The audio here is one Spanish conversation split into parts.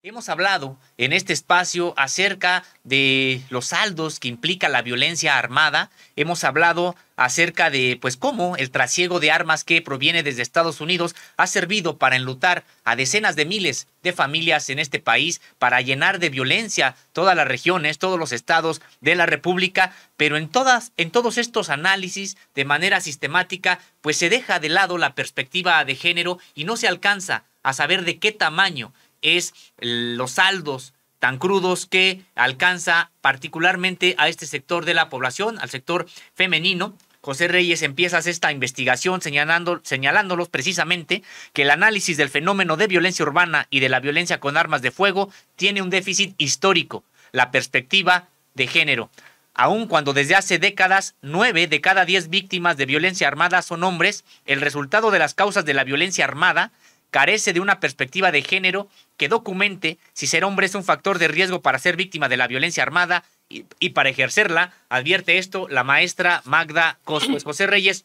Hemos hablado en este espacio acerca de los saldos que implica la violencia armada. Hemos hablado acerca de, pues, cómo el trasiego de armas que proviene desde Estados Unidos ha servido para enlutar a decenas de miles de familias en este país, para llenar de violencia todas las regiones, todos los estados de la República. Pero en todos estos análisis, de manera sistemática, pues se deja de lado la perspectiva de género y no se alcanza a saber de qué tamaño es los saldos tan crudos que alcanza particularmente a este sector de la población, al sector femenino. José Reyes, empiezas esta investigación señalándolos precisamente que el análisis del fenómeno de violencia urbana y de la violencia con armas de fuego tiene un déficit histórico, la perspectiva de género. Aun cuando desde hace décadas 9 de cada 10 víctimas de violencia armada son hombres, el resultado de las causas de la violencia armada carece de una perspectiva de género que documente si ser hombre es un factor de riesgo para ser víctima de la violencia armada y para ejercerla. Advierte esto la maestra Magda Cos. Pues, José Reyes,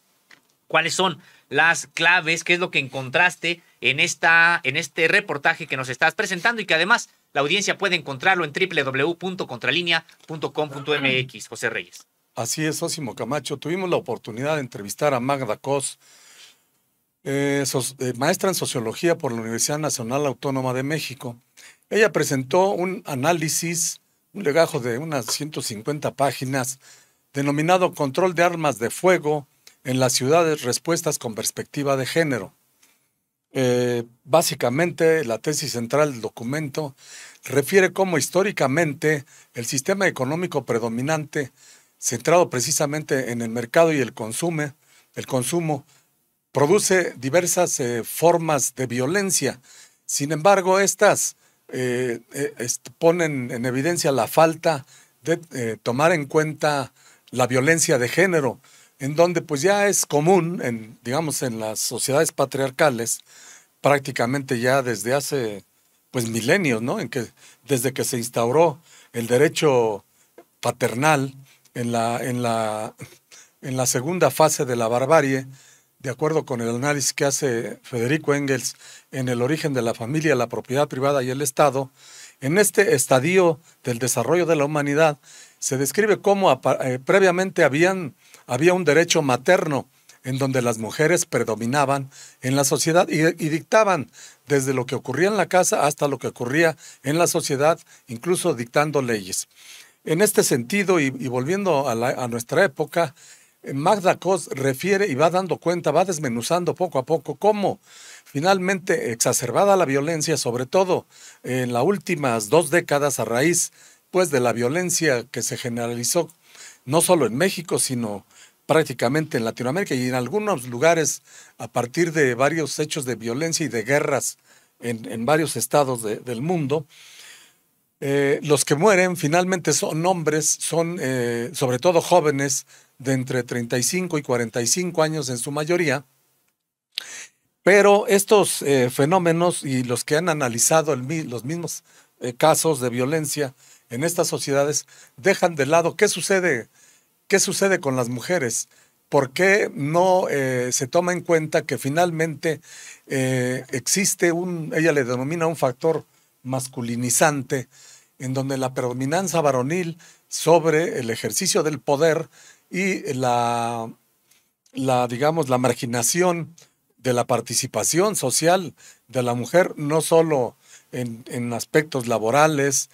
¿cuáles son las claves? ¿Qué es lo que encontraste en este reportaje que nos estás presentando y que además la audiencia puede encontrarlo en www.contralinea.com.mx? José Reyes. Así es, Osimo Camacho. Tuvimos la oportunidad de entrevistar a Magda Cos, maestra en Sociología por la Universidad Nacional Autónoma de México. Ella presentó un análisis, un legajo de unas 150 páginas, denominado Control de Armas de Fuego en las Ciudades, Respuestas con Perspectiva de Género. Básicamente, la tesis central del documento refiere cómo históricamente el sistema económico predominante, centrado precisamente en el mercado y el consumo, produce diversas formas de violencia. Sin embargo, estas ponen en evidencia la falta de tomar en cuenta la violencia de género, en donde pues ya es común, digamos, en las sociedades patriarcales, prácticamente ya desde hace pues milenios, ¿no? Desde que se instauró el derecho paternal en la segunda fase de la barbarie, de acuerdo con el análisis que hace Federico Engels en El origen de la familia, la propiedad privada y el Estado, en este estadio del desarrollo de la humanidad se describe cómo previamente había un derecho materno en donde las mujeres predominaban en la sociedad y dictaban desde lo que ocurría en la casa hasta lo que ocurría en la sociedad, incluso dictando leyes. En este sentido, y volviendo a nuestra época, Magda Cos refiere y va dando cuenta, va desmenuzando poco a poco cómo finalmente exacerbada la violencia, sobre todo en las últimas 2 décadas a raíz pues de la violencia que se generalizó no solo en México, sino prácticamente en Latinoamérica y en algunos lugares a partir de varios hechos de violencia y de guerras en varios estados del mundo. Los que mueren finalmente son hombres, son sobre todo jóvenes de entre 35 y 45 años en su mayoría, pero estos fenómenos y los que han analizado los mismos casos de violencia en estas sociedades dejan de lado qué sucede con las mujeres. ¿Por qué no se toma en cuenta que finalmente existe ella le denomina un factor masculinizante, en donde la predominancia varonil sobre el ejercicio del poder y digamos, la marginación de la participación social de la mujer, no solo en aspectos laborales,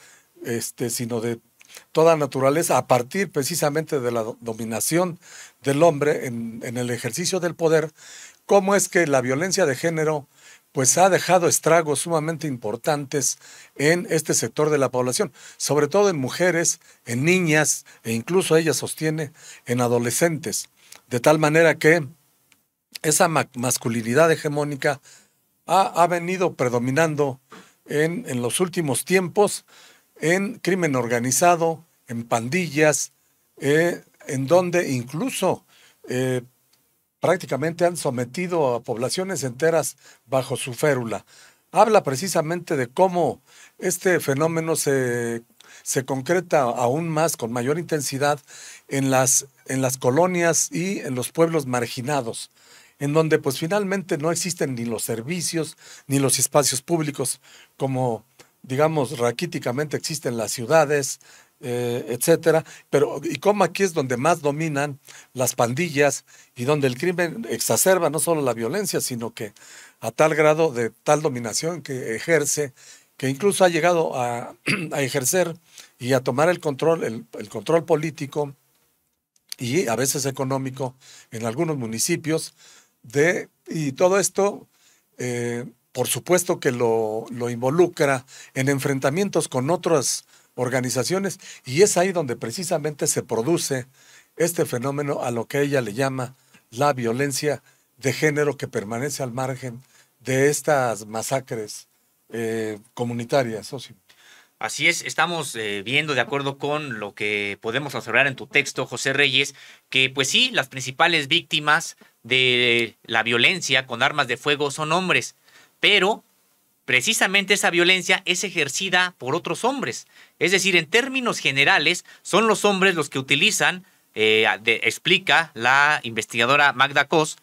sino de toda naturaleza, a partir precisamente de la dominación del hombre en el ejercicio del poder. ¿Cómo es que la violencia de género pues ha dejado estragos sumamente importantes en este sector de la población, sobre todo en mujeres, en niñas e incluso ella sostiene en adolescentes, de tal manera que esa masculinidad hegemónica ha venido predominando en los últimos tiempos en crimen organizado, en pandillas, en donde incluso prácticamente han sometido a poblaciones enteras bajo su férula. Habla precisamente de cómo este fenómeno se concreta aún más, con mayor intensidad, en las colonias y en los pueblos marginados, en donde pues finalmente no existen ni los servicios ni los espacios públicos como digamos, raquíticamente existe en las ciudades, etcétera, pero y cómo aquí es donde más dominan las pandillas y donde el crimen exacerba no solo la violencia, sino que a tal grado de tal dominación que ejerce, que incluso ha llegado a, a ejercer y a tomar el control político y a veces económico en algunos municipios, y todo esto, por supuesto que lo involucra en enfrentamientos con otras organizaciones, y es ahí donde precisamente se produce este fenómeno a lo que ella le llama la violencia de género, que permanece al margen de estas masacres comunitarias, socio. Así es, estamos viendo, de acuerdo con lo que podemos observar en tu texto, José Reyes, que pues sí, las principales víctimas de la violencia con armas de fuego son hombres, pero precisamente esa violencia es ejercida por otros hombres. Es decir, en términos generales, son los hombres los que utilizan, explica la investigadora Magda Cos,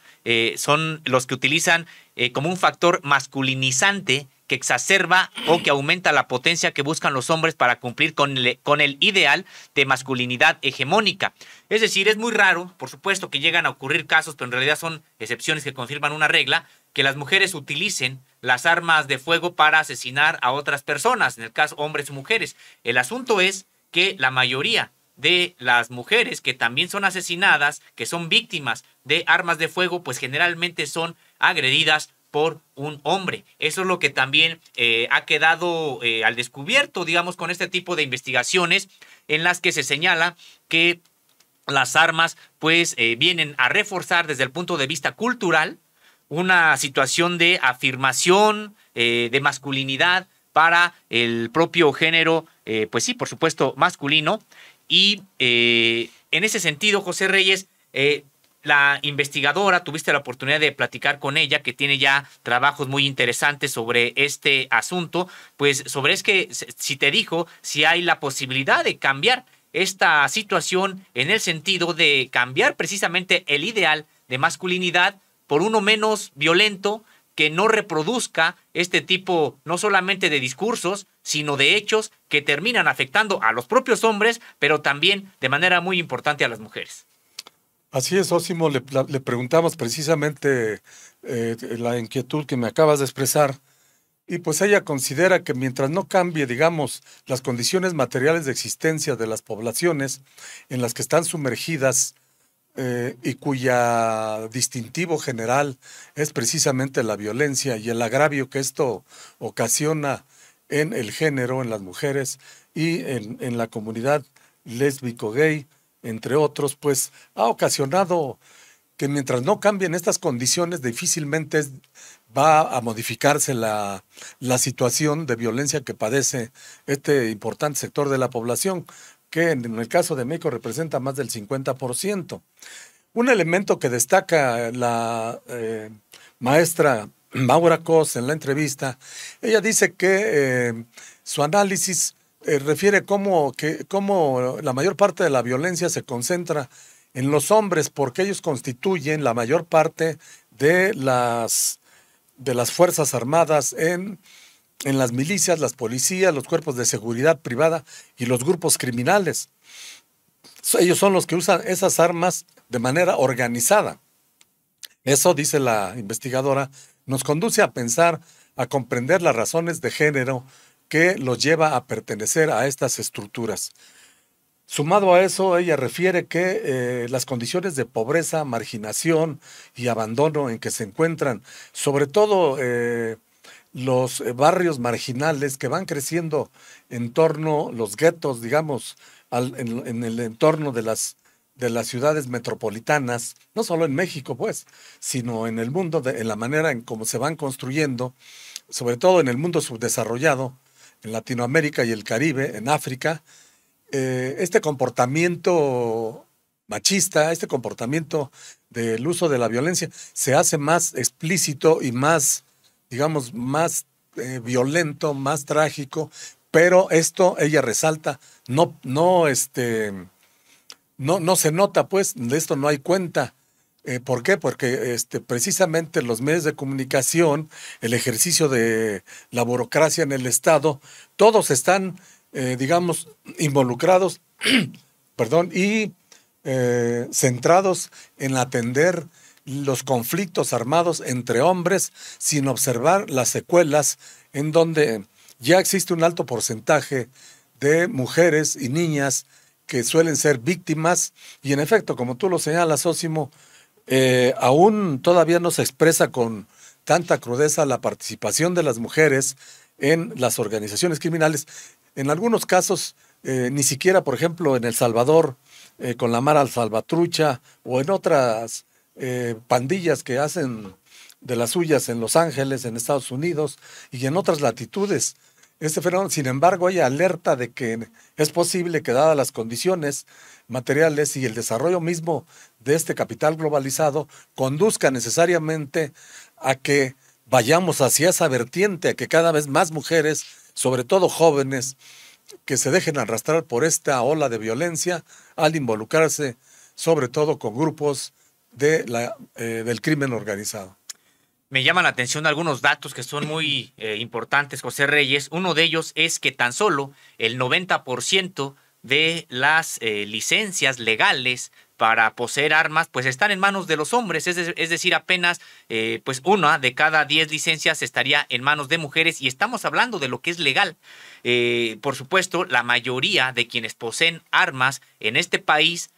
son los que utilizan como un factor masculinizante que exacerba o que aumenta la potencia que buscan los hombres para cumplir con el ideal de masculinidad hegemónica. Es decir, es muy raro, por supuesto, que llegan a ocurrir casos, pero en realidad son excepciones que confirman una regla, que las mujeres utilicen las armas de fuego para asesinar a otras personas, en el caso hombres o mujeres. El asunto es que la mayoría de las mujeres que también son asesinadas, que son víctimas de armas de fuego, pues generalmente son agredidas por un hombre. Eso es lo que también ha quedado al descubierto, digamos, con este tipo de investigaciones en las que se señala que las armas pues vienen a reforzar desde el punto de vista cultural una situación de afirmación, de masculinidad para el propio género, pues sí, por supuesto, masculino. Y en ese sentido, José Reyes, la investigadora, tuviste la oportunidad de platicar con ella, que tiene ya trabajos muy interesantes sobre este asunto, pues sobre es que si te dijo si hay la posibilidad de cambiar esta situación en el sentido de cambiar precisamente el ideal de masculinidad por uno menos violento, que no reproduzca este tipo no solamente de discursos, sino de hechos que terminan afectando a los propios hombres, pero también de manera muy importante a las mujeres. Así es, Ósimo, le preguntamos precisamente la inquietud que me acabas de expresar, y pues ella considera que mientras no cambie, digamos, las condiciones materiales de existencia de las poblaciones en las que están sumergidas, y cuya distintivo general es precisamente la violencia y el agravio que esto ocasiona en el género, en las mujeres y en la comunidad lésbico-gay, entre otros, pues ha ocasionado que mientras no cambien estas condiciones, difícilmente va a modificarse la situación de violencia que padece este importante sector de la población, que en el caso de México representa más del 50%. Un elemento que destaca la maestra Maura Cos en la entrevista, ella dice que su análisis refiere cómo la mayor parte de la violencia se concentra en los hombres, porque ellos constituyen la mayor parte de las Fuerzas Armadas en las milicias, las policías, los cuerpos de seguridad privada y los grupos criminales. Ellos son los que usan esas armas de manera organizada. Eso, dice la investigadora, nos conduce a pensar, a comprender las razones de género que los lleva a pertenecer a estas estructuras. Sumado a eso, ella refiere que las condiciones de pobreza, marginación y abandono en que se encuentran, sobre todo los barrios marginales que van creciendo en torno, los guetos, digamos, en el entorno de las ciudades metropolitanas, no solo en México, pues, sino en el mundo, en la manera en cómo se van construyendo, sobre todo en el mundo subdesarrollado, en Latinoamérica y el Caribe, en África, este comportamiento machista, este comportamiento del uso de la violencia, se hace más explícito y más, digamos, más violento, más trágico, pero esto, ella resalta, no se nota, pues, de esto no hay cuenta ¿Por qué? Porque precisamente los medios de comunicación, el ejercicio de la burocracia en el Estado, todos están, digamos, involucrados, perdón, y centrados en atender los conflictos armados entre hombres sin observar las secuelas en donde ya existe un alto porcentaje de mujeres y niñas que suelen ser víctimas y en efecto, como tú lo señalas, Ósimo, aún todavía no se expresa con tanta crudeza la participación de las mujeres en las organizaciones criminales. En algunos casos, ni siquiera, por ejemplo, en El Salvador, con la Mara Salvatrucha, o en otras pandillas que hacen de las suyas en Los Ángeles, en Estados Unidos y en otras latitudes. Este fenómeno, sin embargo, hay alerta de que es posible que, dadas las condiciones materiales y el desarrollo mismo de este capital globalizado, conduzca necesariamente a que vayamos hacia esa vertiente, a que cada vez más mujeres, sobre todo jóvenes, que se dejen arrastrar por esta ola de violencia al involucrarse, sobre todo con grupos del crimen organizado. Me llaman la atención algunos datos que son muy importantes, José Reyes. Uno de ellos es que tan solo el 90% de las licencias legales para poseer armas pues están en manos de los hombres, es decir, apenas pues 1 de cada 10 licencias estaría en manos de mujeres y estamos hablando de lo que es legal. Por supuesto, la mayoría de quienes poseen armas en este país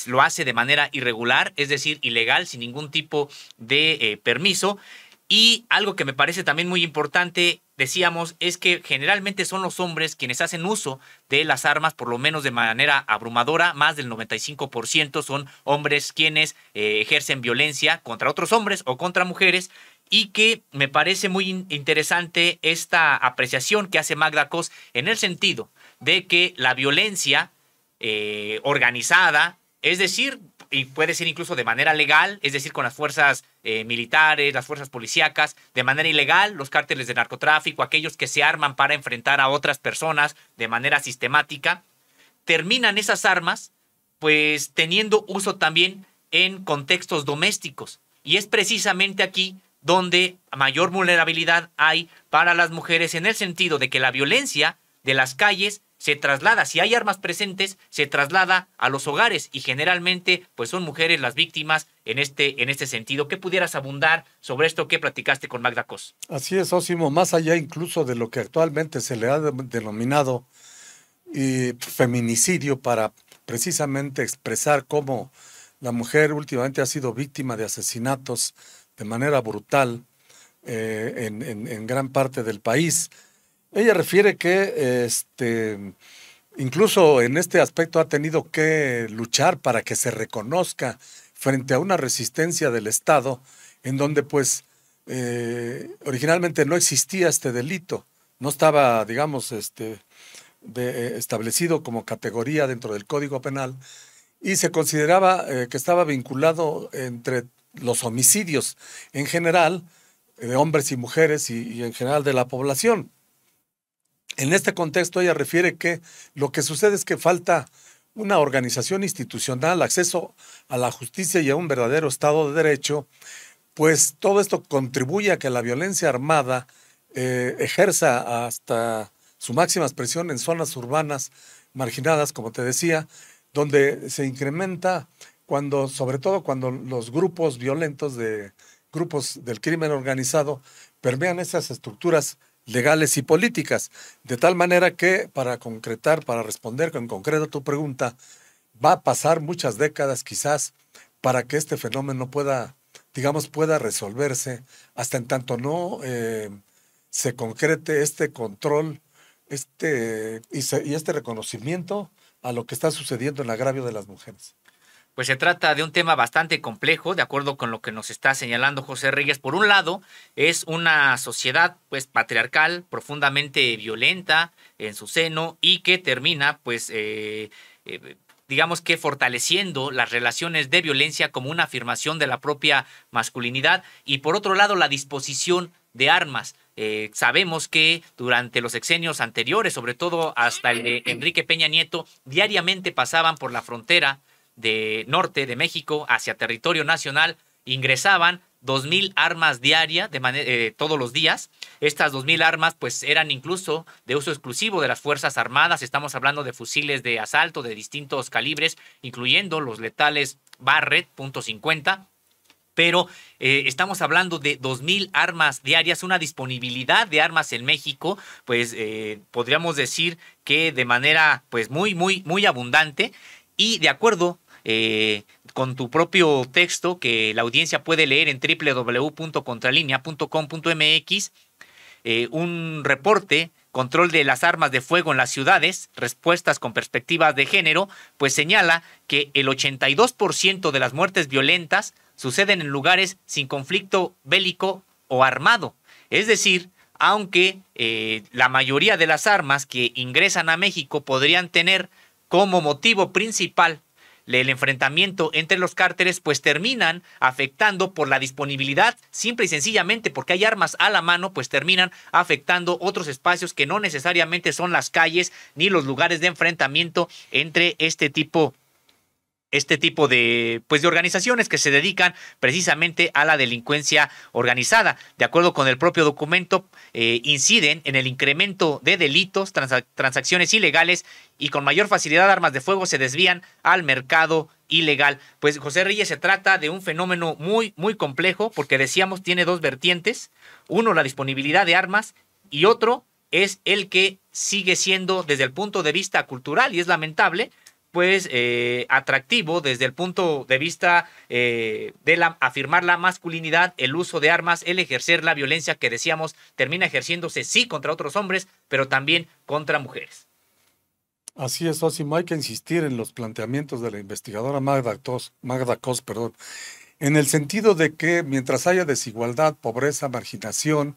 lo hace de manera irregular, es decir, ilegal, sin ningún tipo de permiso. Y algo que me parece también muy importante, decíamos, es que generalmente son los hombres quienes hacen uso de las armas, por lo menos de manera abrumadora. Más del 95% son hombres quienes ejercen violencia contra otros hombres o contra mujeres. Y que me parece muy interesante esta apreciación que hace Magda Cos en el sentido de que la violencia organizada, es decir, y puede ser incluso de manera legal, es decir, con las fuerzas militares, las fuerzas policíacas, de manera ilegal, los cárteles de narcotráfico, aquellos que se arman para enfrentar a otras personas de manera sistemática, terminan esas armas pues teniendo uso también en contextos domésticos. Y es precisamente aquí donde mayor vulnerabilidad hay para las mujeres en el sentido de que la violencia de las calles se traslada, si hay armas presentes, se traslada a los hogares y generalmente pues son mujeres las víctimas en este sentido. ¿Qué pudieras abundar sobre esto que platicaste con Magda Cos? Así es, Ósimo, más allá incluso de lo que actualmente se le ha denominado feminicidio para precisamente expresar cómo la mujer últimamente ha sido víctima de asesinatos de manera brutal en gran parte del país. Ella refiere que incluso en este aspecto ha tenido que luchar para que se reconozca frente a una resistencia del Estado en donde pues originalmente no existía este delito, no estaba, digamos, establecido como categoría dentro del Código Penal y se consideraba que estaba vinculado entre los homicidios en general, de hombres y mujeres y en general de la población. En este contexto, ella refiere que lo que sucede es que falta una organización institucional, acceso a la justicia y a un verdadero Estado de Derecho, pues todo esto contribuye a que la violencia armada ejerza hasta su máxima expresión en zonas urbanas marginadas, como te decía, donde se incrementa sobre todo cuando los grupos violentos grupos del crimen organizado permean esas estructuras legales y políticas, de tal manera que para responder en concreto a tu pregunta, va a pasar muchas décadas quizás para que este fenómeno pueda resolverse, hasta en tanto no se concrete este control y este reconocimiento a lo que está sucediendo en el agravio de las mujeres. Pues se trata de un tema bastante complejo, de acuerdo con lo que nos está señalando José Reyes. Por un lado, es una sociedad pues patriarcal, profundamente violenta en su seno y que termina pues digamos que fortaleciendo las relaciones de violencia como una afirmación de la propia masculinidad. Y por otro lado, la disposición de armas. Sabemos que durante los sexenios anteriores, sobre todo hasta el de Enrique Peña Nieto, diariamente pasaban por la frontera de norte de México hacia territorio nacional ingresaban 2,000 armas diarias todos los días. Estas 2,000 armas pues eran incluso de uso exclusivo de las Fuerzas Armadas. Estamos hablando de fusiles de asalto de distintos calibres, incluyendo los letales Barrett .50. Pero estamos hablando de 2,000 armas diarias, una disponibilidad de armas en México, pues podríamos decir que de manera pues muy abundante. Y de acuerdo con tu propio texto que la audiencia puede leer en www.contralinea.com.mx, un reporte, control de las armas de fuego en las ciudades, respuestas con perspectivas de género, pues señala que el 82% de las muertes violentas suceden en lugares sin conflicto bélico o armado. Es decir, aunque la mayoría de las armas que ingresan a México podrían tener como motivo principal el enfrentamiento entre los cárteles, pues terminan afectando por la disponibilidad, simple y sencillamente porque hay armas a la mano, pues terminan afectando otros espacios que no necesariamente son las calles ni los lugares de enfrentamiento entre este tipo de organizaciones que se dedican precisamente a la delincuencia organizada. De acuerdo con el propio documento, inciden en el incremento de delitos, transacciones ilegales, y con mayor facilidad armas de fuego se desvían al mercado ilegal. Pues José Reyes, se trata de un fenómeno muy complejo, porque decíamos tiene dos vertientes: uno, la disponibilidad de armas, y otro es el que sigue siendo desde el punto de vista cultural, y es lamentable, pues atractivo desde el punto de vista de afirmar la masculinidad, el uso de armas, el ejercer la violencia que decíamos termina ejerciéndose sí contra otros hombres, pero también contra mujeres. Así es, Osimo, hay que insistir en los planteamientos de la investigadora Magda Cos, en el sentido de que mientras haya desigualdad, pobreza, marginación,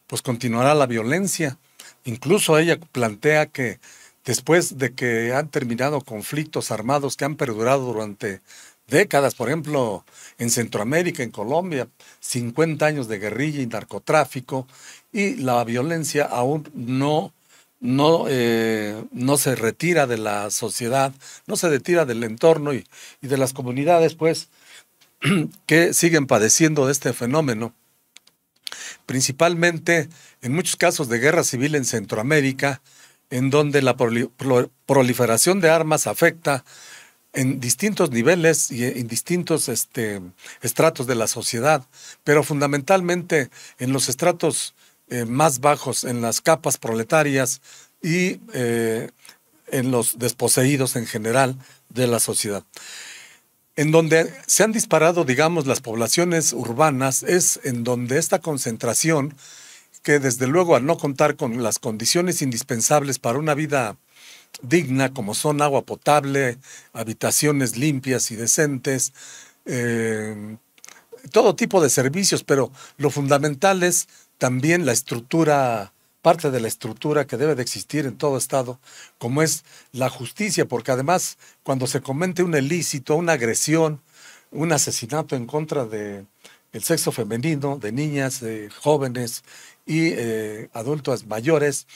pues continuará la violencia. Incluso ella plantea que después de que han terminado conflictos armados que han perdurado durante décadas, por ejemplo, en Centroamérica, en Colombia, 50 años de guerrilla y narcotráfico, y la violencia aún no se retira de la sociedad, no se retira del entorno y de las comunidades, pues, que siguen padeciendo de este fenómeno. Principalmente en muchos casos de guerra civil en Centroamérica, en donde la proliferación de armas afecta en distintos niveles y en distintos estratos de la sociedad, pero fundamentalmente en los estratos más bajos, en las capas proletarias y en los desposeídos en general de la sociedad. En donde se han disparado, digamos, las poblaciones urbanas, es en donde esta concentración, que desde luego al no contar con las condiciones indispensables para una vida digna, como son agua potable, habitaciones limpias y decentes, todo tipo de servicios, pero lo fundamental es también la estructura, parte de la estructura que debe de existir en todo estado, como es la justicia, porque además cuando se comete un ilícito, una agresión, un asesinato en contra de el sexo femenino, de niñas, de jóvenes y adultos mayores,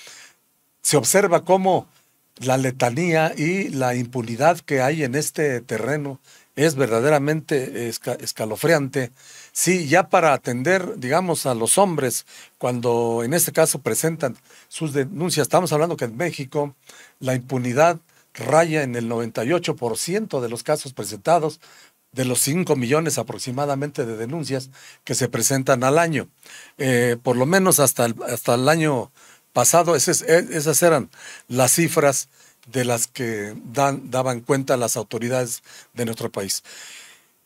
se observa cómo la letanía y la impunidad que hay en este terreno es verdaderamente escalofriante. Sí, ya para atender, digamos, a los hombres, cuando en este caso presentan sus denuncias, estamos hablando que en México la impunidad raya en el 98% de los casos presentados, de los 5 millones aproximadamente de denuncias que se presentan al año. Por lo menos hasta el año pasado, esas eran las cifras de las que daban cuenta las autoridades de nuestro país.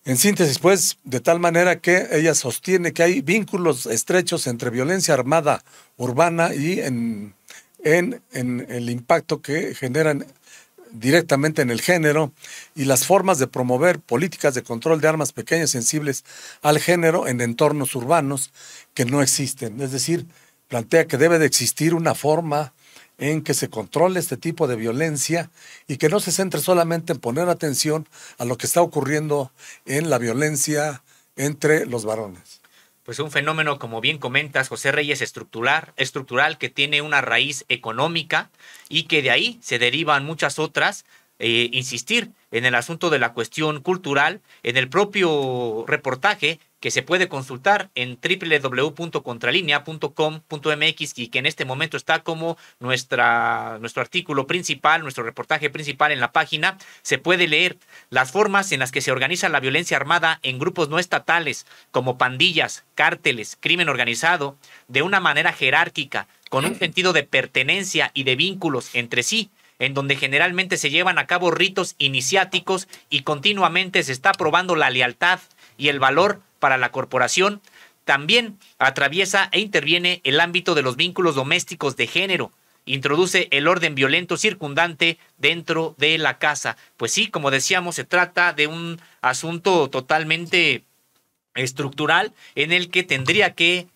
En síntesis, pues, de tal manera que ella sostiene que hay vínculos estrechos entre violencia armada urbana y en el impacto que generan directamente en el género y las formas de promover políticas de control de armas pequeñas sensibles al género en entornos urbanos que no existen. Es decir, plantea que debe de existir una forma en que se controle este tipo de violencia y que no se centre solamente en poner atención a lo que está ocurriendo en la violencia entre los varones. Pues un fenómeno, como bien comentas, José Reyes, estructural, que tiene una raíz económica y que de ahí se derivan muchas otras insistir en el asunto de la cuestión cultural, en el propio reportaje que se puede consultar en www.contralinea.com.mx y que en este momento está como nuestro artículo principal, nuestro reportaje principal en la página. Se puede leer las formas en las que se organiza la violencia armada en grupos no estatales, como pandillas, cárteles, crimen organizado, de una manera jerárquica, con un sentido de pertenencia y de vínculos entre sí, en donde generalmente se llevan a cabo ritos iniciáticos y continuamente se está probando la lealtad y el valor para la corporación. También atraviesa e interviene el ámbito de los vínculos domésticos de género. Introduce el orden violento circundante dentro de la casa. Pues sí, como decíamos, se trata de un asunto totalmente estructural en el que tendría que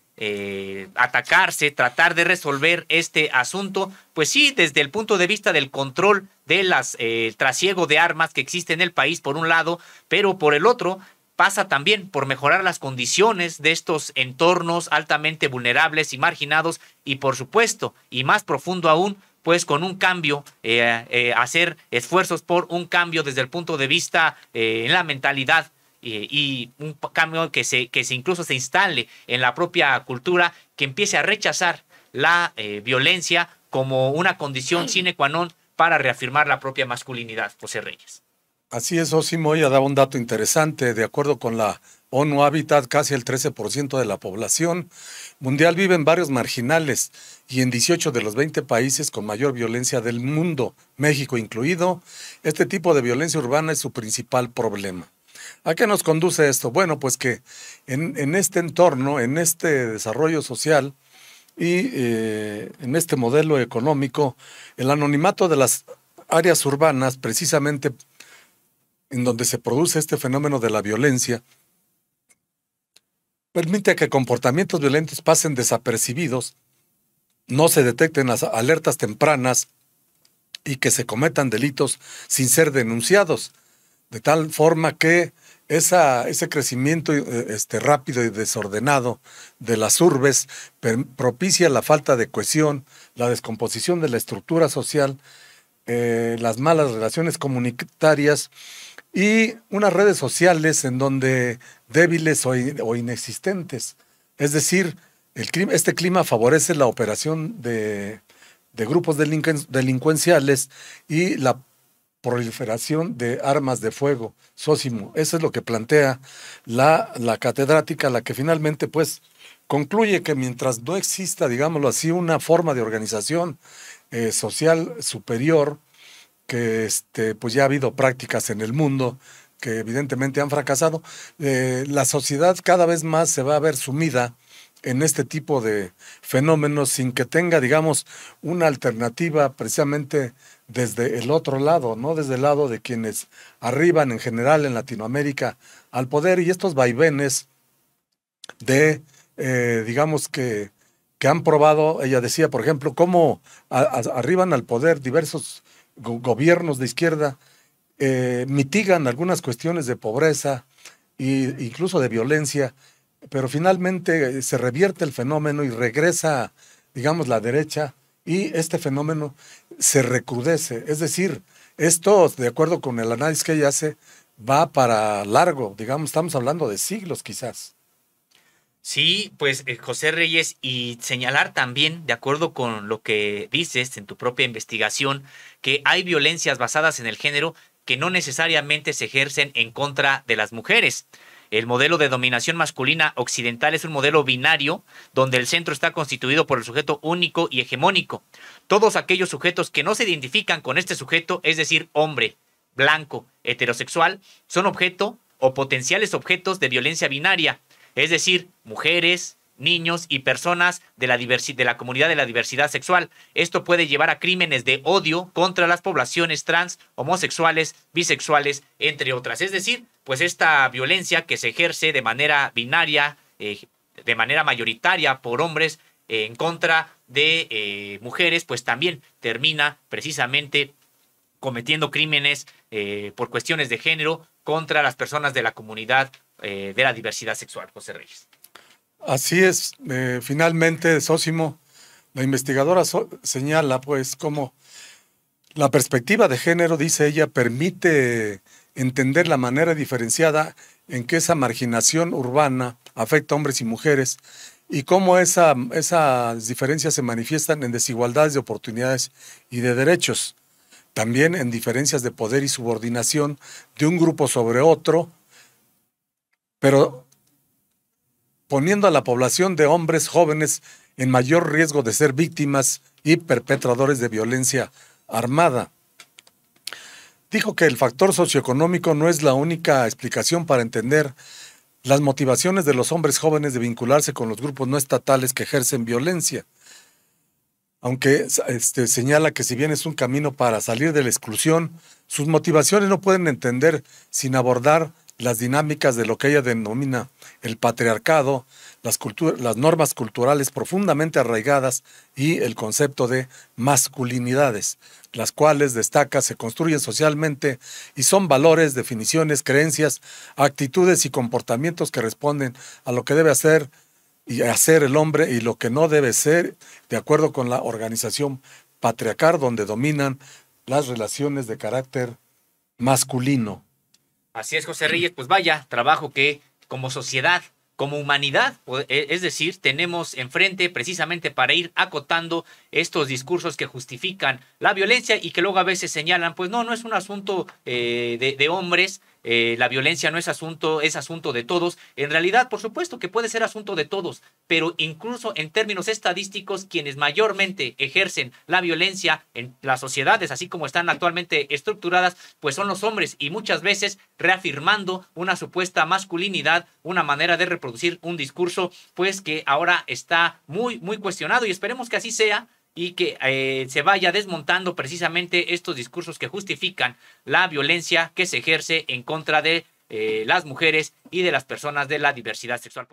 atacarse, tratar de resolver este asunto, pues sí, desde el punto de vista del control de el trasiego de armas que existe en el país, por un lado, pero por el otro, pasa también por mejorar las condiciones de estos entornos altamente vulnerables y marginados y, por supuesto, y más profundo aún, pues con un cambio, hacer esfuerzos por un cambio desde el punto de vista en la mentalidad y un cambio que incluso se instale en la propia cultura, que empiece a rechazar la violencia como una condición sine qua non para reafirmar la propia masculinidad. José Reyes. Así es, Osimo, ya daba un dato interesante. De acuerdo con la ONU Habitat, casi el 13% de la población mundial vive en barrios marginales y en 18 de los 20 países con mayor violencia del mundo, México incluido. Este tipo de violencia urbana es su principal problema. ¿A qué nos conduce esto? Bueno, pues que en este entorno, en este desarrollo social y en este modelo económico, el anonimato de las áreas urbanas, precisamente en donde se produce este fenómeno de la violencia, permite que comportamientos violentos pasen desapercibidos, no se detecten las alertas tempranas y que se cometan delitos sin ser denunciados, de tal forma que ese crecimiento rápido y desordenado de las urbes propicia la falta de cohesión, la descomposición de la estructura social, las malas relaciones comunitarias y unas redes sociales en donde débiles o inexistentes. Es decir, este clima favorece la operación de grupos delincuenciales y la proliferación de armas de fuego. Sósimo, eso es lo que plantea la catedrática, la que finalmente pues concluye que mientras no exista, digámoslo así, una forma de organización social superior, que pues ya ha habido prácticas en el mundo que evidentemente han fracasado, la sociedad cada vez más se va a ver sumida en este tipo de fenómenos sin que tenga, digamos, una alternativa precisamente desde el otro lado, no desde el lado de quienes arriban en general en Latinoamérica al poder, y estos vaivenes de, digamos que han probado. Ella decía, por ejemplo, cómo arriban al poder diversos gobiernos de izquierda, mitigan algunas cuestiones de pobreza e incluso de violencia, pero finalmente se revierte el fenómeno y regresa, digamos, la derecha, y este fenómeno se recrudece. Es decir, esto, de acuerdo con el análisis que ella hace, va para largo, digamos, estamos hablando de siglos quizás. Sí, pues José Reyes, y señalar también, de acuerdo con lo que dices en tu propia investigación, que hay violencias basadas en el género que no necesariamente se ejercen en contra de las mujeres. El modelo de dominación masculina occidental es un modelo binario donde el centro está constituido por el sujeto único y hegemónico. Todos aquellos sujetos que no se identifican con este sujeto, es decir, hombre, blanco, heterosexual, son objeto o potenciales objetos de violencia binaria, es decir, mujeres, niños y personas de la comunidad de la diversidad sexual. Esto puede llevar a crímenes de odio contra las poblaciones trans, homosexuales, bisexuales, entre otras. Es decir, pues esta violencia que se ejerce de manera binaria, de manera mayoritaria por hombres en contra de mujeres, pues también termina precisamente cometiendo crímenes por cuestiones de género contra las personas de la comunidad de la diversidad sexual. José Reyes. Así es. Finalmente, Sósimo, la investigadora señala pues cómo La perspectiva de género, dice ella, permite entender la manera diferenciada en que esa marginación urbana afecta a hombres y mujeres y cómo esas diferencias se manifiestan en desigualdades de oportunidades y de derechos, también en diferencias de poder y subordinación de un grupo sobre otro, pero poniendo a la población de hombres jóvenes en mayor riesgo de ser víctimas y perpetradores de violencia armada. Dijo que el factor socioeconómico no es la única explicación para entender las motivaciones de los hombres jóvenes de vincularse con los grupos no estatales que ejercen violencia, aunque señala que si bien es un camino para salir de la exclusión, sus motivaciones no pueden entender sin abordar las dinámicas de lo que ella denomina el patriarcado, las normas culturales profundamente arraigadas y el concepto de masculinidades, las cuales, destaca, se construyen socialmente y son valores, definiciones, creencias, actitudes y comportamientos que responden a lo que debe hacer y hacer el hombre y lo que no debe ser, de acuerdo con la organización patriarcal, donde dominan las relaciones de carácter masculino. Así es, José Reyes, pues vaya trabajo que como sociedad, como humanidad, es decir, tenemos enfrente precisamente para ir acotando estos discursos que justifican la violencia y que luego a veces señalan, pues no es un asunto de hombres, la violencia no es asunto de todos. En realidad, por supuesto que puede ser asunto de todos, pero incluso en términos estadísticos, quienes mayormente ejercen la violencia en las sociedades, así como están actualmente estructuradas, pues son los hombres y muchas veces reafirmando una supuesta masculinidad, una manera de reproducir un discurso, pues que ahora está muy cuestionado y esperemos que así sea y que se vaya desmontando precisamente estos discursos que justifican la violencia que se ejerce en contra de las mujeres y de las personas de la diversidad sexual.